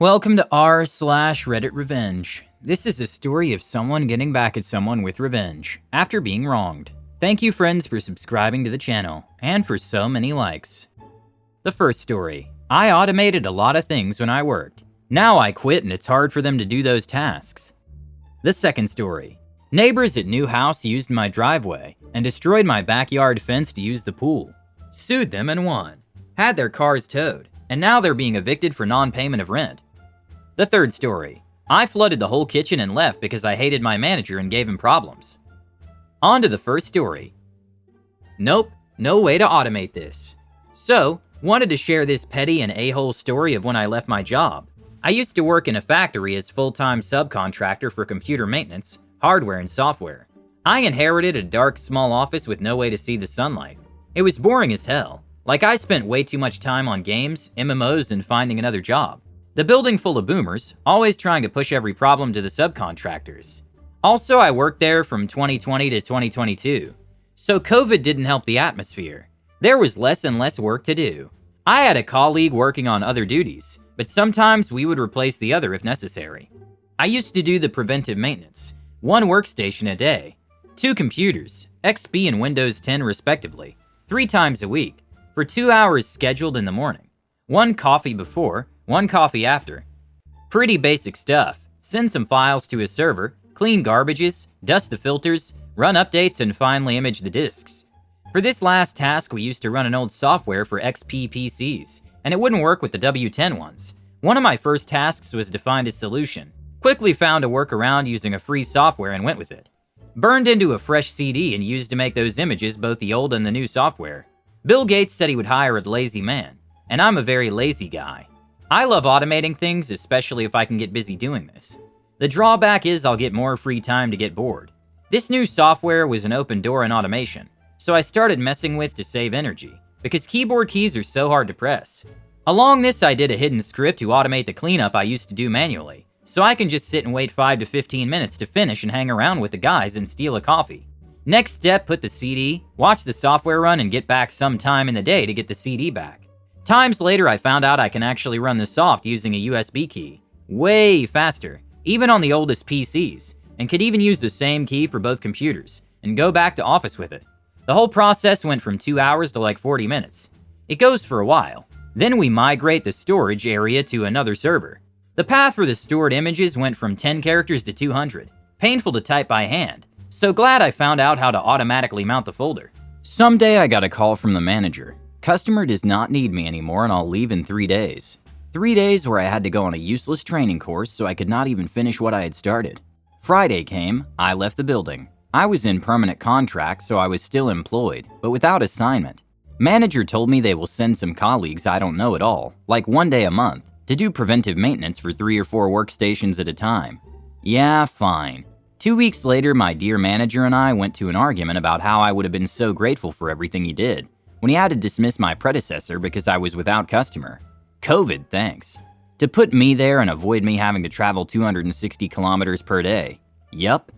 Welcome to r/RedditRevenge. This is a story of someone getting back at someone with revenge after being wronged. Thank you friends for subscribing to the channel and for so many likes. The first story. I automated a lot of things when I worked. Now I quit and it's hard for them to do those tasks. The second story. Neighbors at new house used my driveway and destroyed my backyard fence to use the pool. Sued them and won. Had their cars towed, and now they're being evicted for non-payment of rent. The third story. I flooded the whole kitchen and left because I hated my manager and gave him problems. On to the first story. Nope, no way to automate this. So, wanted to share this petty and a-hole story of when I left my job. I used to work in a factory as full-time subcontractor for computer maintenance, hardware and software. I inherited a dark, small office with no way to see the sunlight. It was boring as hell. Like I spent way too much time on games, MMOs, and finding another job. The building full of boomers, always trying to push every problem to the subcontractors. Also, I worked there from 2020 to 2022. So COVID didn't help the atmosphere. There was less and less work to do. I had a colleague working on other duties, but sometimes we would replace the other if necessary. I used to do the preventive maintenance, 1 workstation a day, 2 computers, XP and Windows 10 respectively, 3 times a week, for 2 hours scheduled in the morning, 1 coffee before, 1 coffee after. Pretty basic stuff. Send some files to a server, clean garbages, dust the filters, run updates, and finally image the disks. For this last task, we used to run an old software for XP PCs, and it wouldn't work with the W10 ones. One of my first tasks was to find a solution. Quickly found a workaround using a free software and went with it. Burned into a fresh CD and used to make those images both the old and the new software. Bill Gates said he would hire a lazy man, and I'm a very lazy guy. I love automating things, especially if I can get busy doing this. The drawback is I'll get more free time to get bored. This new software was an open door in automation, so I started messing with to save energy, because keyboard keys are so hard to press. Along this, I did a hidden script to automate the cleanup I used to do manually, so I can just sit and wait 5 to 15 minutes to finish and hang around with the guys and steal a coffee. Next step, put the CD, watch the software run, and get back some time in the day to get the CD back. Times later, I found out I can actually run the soft using a USB key. Way faster, even on the oldest PCs, and could even use the same key for both computers, and go back to Office with it. The whole process went from 2 hours to like 40 minutes. It goes for a while. Then we migrate the storage area to another server. The path for the stored images went from 10 characters to 200. Painful to type by hand. So glad I found out how to automatically mount the folder. Someday I got a call from the manager. Customer does not need me anymore and I'll leave in 3 days. 3 days where I had to go on a useless training course so I could not even finish what I had started. Friday came, I left the building. I was in permanent contract so I was still employed, but without assignment. Manager told me they will send some colleagues I don't know at all, like 1 day a month, to do preventive maintenance for 3 or 4 workstations at a time. Yeah, fine. 2 weeks later, my dear manager and I went to an argument about how I would have been so grateful for everything he did, when he had to dismiss my predecessor because I was without customer. COVID, thanks. To put me there and avoid me having to travel 260 kilometers per day. Yup.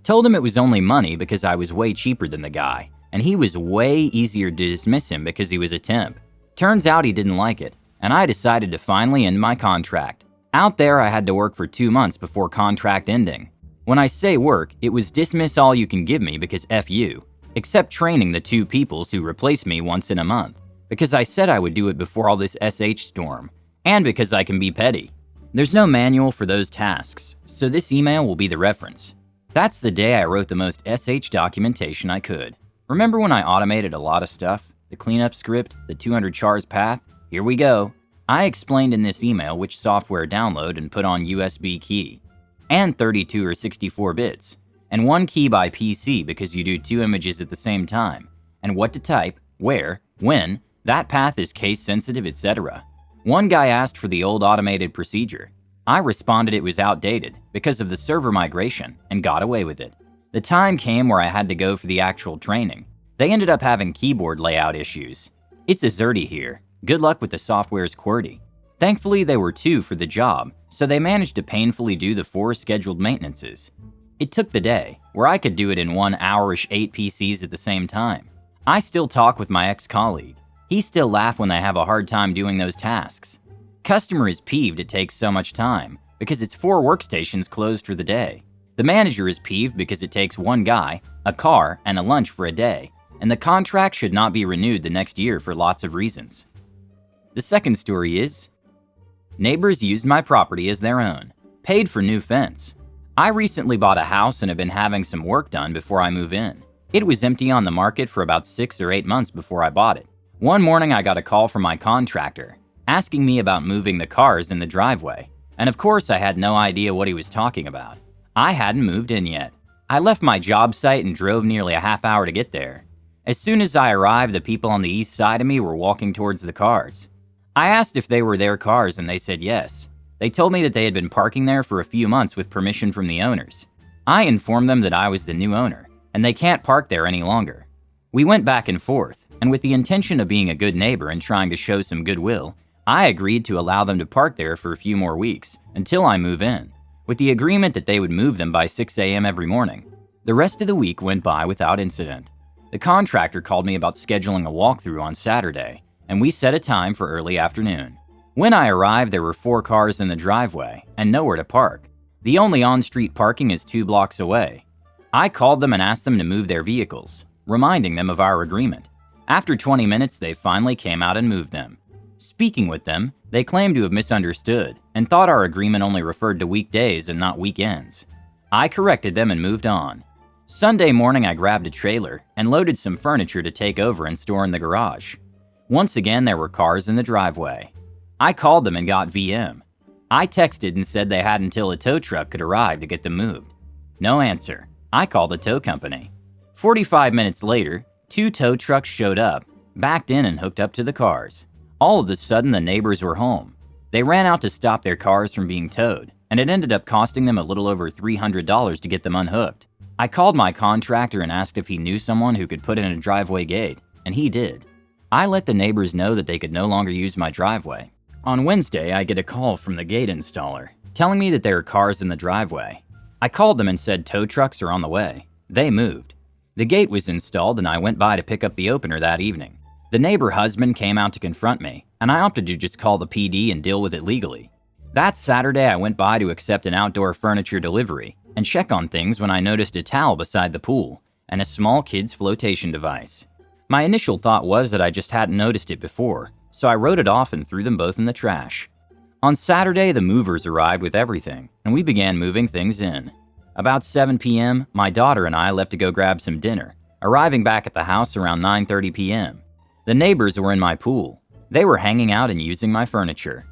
Told him it was only money because I was way cheaper than the guy, and he was way easier to dismiss him because he was a temp. Turns out he didn't like it, and I decided to finally end my contract. Out there, I had to work for 2 months before contract ending. When I say work, it was dismiss all you can give me because F you. Except training the 2 peoples who replaced me once in a month, because I said I would do it before all this SH storm, and because I can be petty. There's no manual for those tasks, so this email will be the reference. That's the day I wrote the most SH documentation I could. Remember when I automated a lot of stuff? The cleanup script, the 200 chars path? Here we go. I explained in this email which software download and put on USB key, and 32 or 64 bits. And 1 key by PC because you do 2 images at the same time, and what to type, where, when, that path is case sensitive, etc. One guy asked for the old automated procedure. I responded it was outdated because of the server migration and got away with it. The time came where I had to go for the actual training. They ended up having keyboard layout issues. It's a ZERTY here. Good luck with the software's QWERTY. Thankfully they were 2 for the job, so they managed to painfully do the 4 scheduled maintenances. It took the day, where I could do it in 1 hour-ish 8 PCs at the same time. I still talk with my ex-colleague. He still laughs when I have a hard time doing those tasks. Customer is peeved it takes so much time because it's 4 workstations closed for the day. The manager is peeved because it takes one guy, a car, and a lunch for a day, and the contract should not be renewed the next year for lots of reasons. The second story is, neighbors used my property as their own, paid for new fence. I recently bought a house and have been having some work done before I move in. It was empty on the market for about 6 or 8 months before I bought it. One morning I got a call from my contractor, asking me about moving the cars in the driveway, and of course I had no idea what he was talking about. I hadn't moved in yet. I left my job site and drove nearly a half hour to get there. As soon as I arrived, the people on the east side of me were walking towards the cars. I asked if they were their cars and they said yes. They told me that they had been parking there for a few months with permission from the owners. I informed them that I was the new owner, and they can't park there any longer. We went back and forth, and with the intention of being a good neighbor and trying to show some goodwill, I agreed to allow them to park there for a few more weeks, until I move in, with the agreement that they would move them by 6 a.m. every morning. The rest of the week went by without incident. The contractor called me about scheduling a walkthrough on Saturday, and we set a time for early afternoon. When I arrived, there were 4 cars in the driveway and nowhere to park. The only on-street parking is 2 blocks away. I called them and asked them to move their vehicles, reminding them of our agreement. After 20 minutes, they finally came out and moved them. Speaking with them, they claimed to have misunderstood and thought our agreement only referred to weekdays and not weekends. I corrected them and moved on. Sunday morning, I grabbed a trailer and loaded some furniture to take over and store in the garage. Once again, there were cars in the driveway. I called them and got VM. I texted and said they had until a tow truck could arrive to get them moved. No answer. I called a tow company. 45 minutes later, 2 tow trucks showed up, backed in and hooked up to the cars. All of a sudden, the neighbors were home. They ran out to stop their cars from being towed, and it ended up costing them a little over $300 to get them unhooked. I called my contractor and asked if he knew someone who could put in a driveway gate, and he did. I let the neighbors know that they could no longer use my driveway. On Wednesday, I get a call from the gate installer, telling me that there are cars in the driveway. I called them and said tow trucks are on the way. They moved. The gate was installed and I went by to pick up the opener that evening. The neighbor husband came out to confront me, and I opted to just call the PD and deal with it legally. That Saturday, I went by to accept an outdoor furniture delivery and check on things when I noticed a towel beside the pool and a small kid's flotation device. My initial thought was that I just hadn't noticed it before, so I wrote it off and threw them both in the trash. On Saturday, the movers arrived with everything, and we began moving things in. About 7 p.m., my daughter and I left to go grab some dinner, arriving back at the house around 9:30 p.m. The neighbors were in my pool. They were hanging out and using my furniture.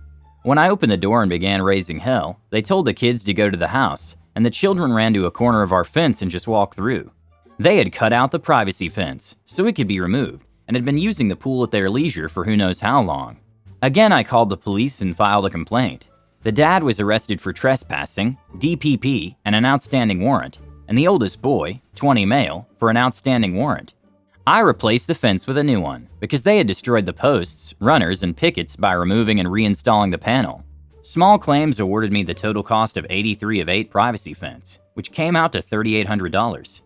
When I opened the door and began raising hell, they told the kids to go to the house, and the children ran to a corner of our fence and just walked through. They had cut out the privacy fence so it could be removed, and had been using the pool at their leisure for who knows how long. Again, I called the police and filed a complaint. The dad was arrested for trespassing, DPP, and an outstanding warrant, and the oldest boy, 20 male, for an outstanding warrant. I replaced the fence with a new one because they had destroyed the posts, runners, and pickets by removing and reinstalling the panel. Small Claims awarded me the total cost of 83 of 8 privacy fence, which came out to $3,800.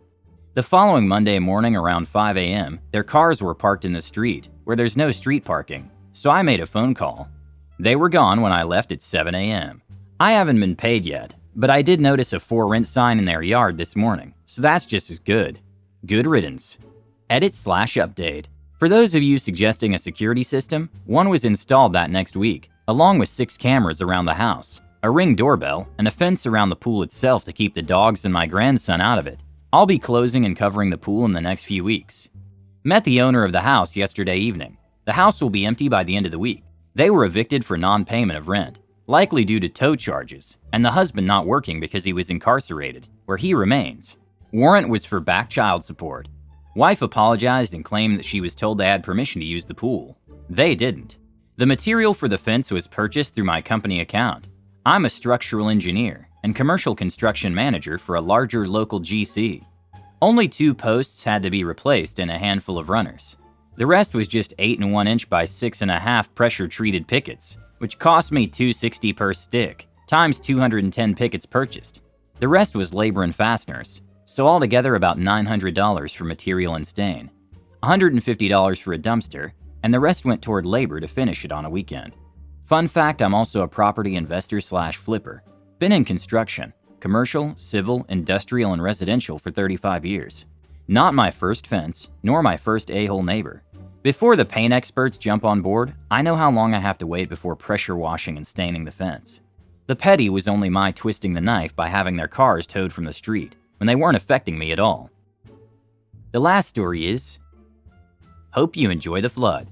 The following Monday morning around 5 a.m., their cars were parked in the street, where there's no street parking, so I made a phone call. They were gone when I left at 7 a.m. I haven't been paid yet, but I did notice a for rent sign in their yard this morning, so that's just as good. Good riddance. Edit/update. For those of you suggesting a security system, one was installed that next week, along with 6 cameras around the house, a Ring doorbell, and a fence around the pool itself to keep the dogs and my grandson out of it. I'll be closing and covering the pool in the next few weeks. Met the owner of the house yesterday evening. The house will be empty by the end of the week. They were evicted for non-payment of rent, likely due to tow charges, and the husband not working because he was incarcerated, where he remains. Warrant was for back child support. Wife apologized and claimed that she was told they had permission to use the pool. They didn't. The material for the fence was purchased through my company account. I'm a structural engineer and commercial construction manager for a larger local GC. Only 2 posts had to be replaced and a handful of runners. The rest was just 8 1/inch by 6.5 pressure-treated pickets, which cost me $260 per stick, times 210 pickets purchased. The rest was labor and fasteners, so altogether about $900 for material and stain, $150 for a dumpster, and the rest went toward labor to finish it on a weekend. Fun fact, I'm also a property investor slash flipper. Been in construction, commercial, civil, industrial, and residential for 35 years. Not my first fence, nor my first a-hole neighbor. Before the paint experts jump on board, I know how long I have to wait before pressure washing and staining the fence. The petty was only my twisting the knife by having their cars towed from the street, when they weren't affecting me at all. The last story is, hope you enjoy the flood.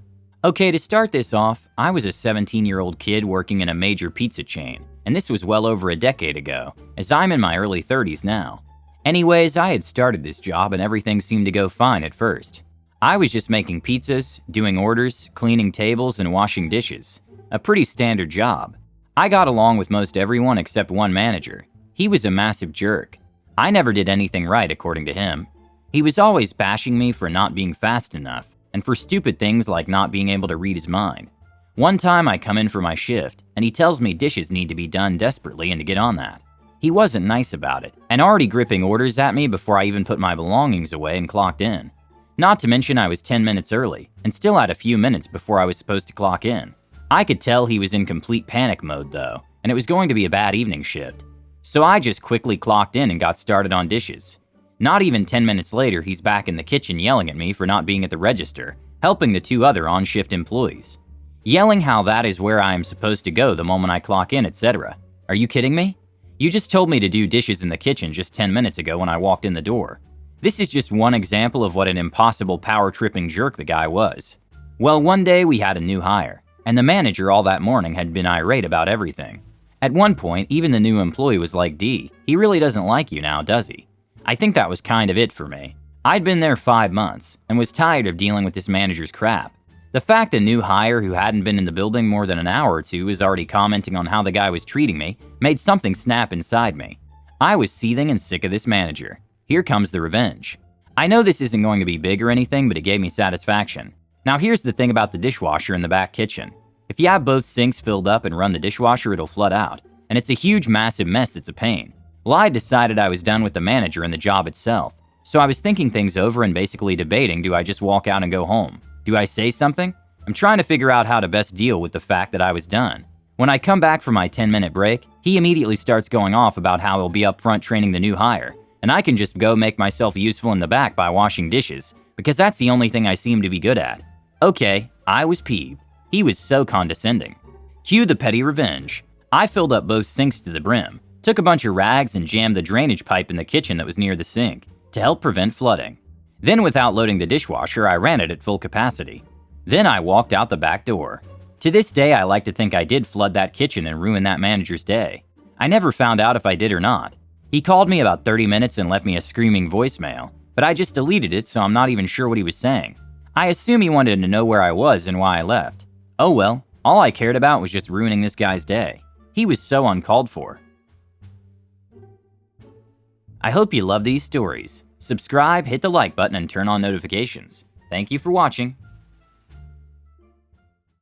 Okay, to start this off, I was a 17-year-old kid working in a major pizza chain, and this was well over a decade ago, as I'm in my early 30s now. Anyways, I had started this job and everything seemed to go fine at first. I was just making pizzas, doing orders, cleaning tables, and washing dishes. A pretty standard job. I got along with most everyone except one manager. He was a massive jerk. I never did anything right according to him. He was always bashing me for not being fast enough, and for stupid things like not being able to read his mind. One time I come in for my shift, and he tells me dishes need to be done desperately and to get on that. He wasn't nice about it, and already gripping orders at me before I even put my belongings away and clocked in. Not to mention I was 10 minutes early, and still had a few minutes before I was supposed to clock in. I could tell he was in complete panic mode though, and it was going to be a bad evening shift. So I just quickly clocked in and got started on dishes. Not even 10 minutes later, he's back in the kitchen yelling at me for not being at the register, helping the two other on-shift employees. Yelling how that is where I am supposed to go the moment I clock in, etc. Are you kidding me? You just told me to do dishes in the kitchen just 10 minutes ago when I walked in the door. This is just one example of what an impossible power-tripping jerk the guy was. Well, one day we had a new hire, and the manager all that morning had been irate about everything. At one point, even the new employee was like, "D, he really doesn't like you now, does he?" I think that was kind of it for me. I'd been there 5 months, and was tired of dealing with this manager's crap. The fact a new hire who hadn't been in the building more than an hour or two was already commenting on how the guy was treating me made something snap inside me. I was seething and sick of this manager. Here comes the revenge. I know this isn't going to be big or anything, but it gave me satisfaction. Now here's the thing about the dishwasher in the back kitchen. If you have both sinks filled up and run the dishwasher, it'll flood out. And it's a huge, massive mess that's a pain. Well, I decided I was done with the manager and the job itself. So I was thinking things over and basically debating, do I just walk out and go home? Do I say something? I'm trying to figure out how to best deal with the fact that I was done. When I come back from my 10-minute break, he immediately starts going off about how he'll be up front training the new hire, and I can just go make myself useful in the back by washing dishes, because that's the only thing I seem to be good at. Okay, I was peeved. He was so condescending. Cue the petty revenge. I filled up both sinks to the brim, took a bunch of rags and jammed the drainage pipe in the kitchen that was near the sink to help prevent flooding. Then without loading the dishwasher, I ran it at full capacity. Then I walked out the back door. To this day, I like to think I did flood that kitchen and ruin that manager's day. I never found out if I did or not. He called me about 30 minutes and left me a screaming voicemail, but I just deleted it, so I'm not even sure what he was saying. I assume he wanted to know where I was and why I left. Oh well, all I cared about was just ruining this guy's day. He was so uncalled for. I hope you love these stories. Subscribe, hit the like button, and turn on notifications. Thank you for watching.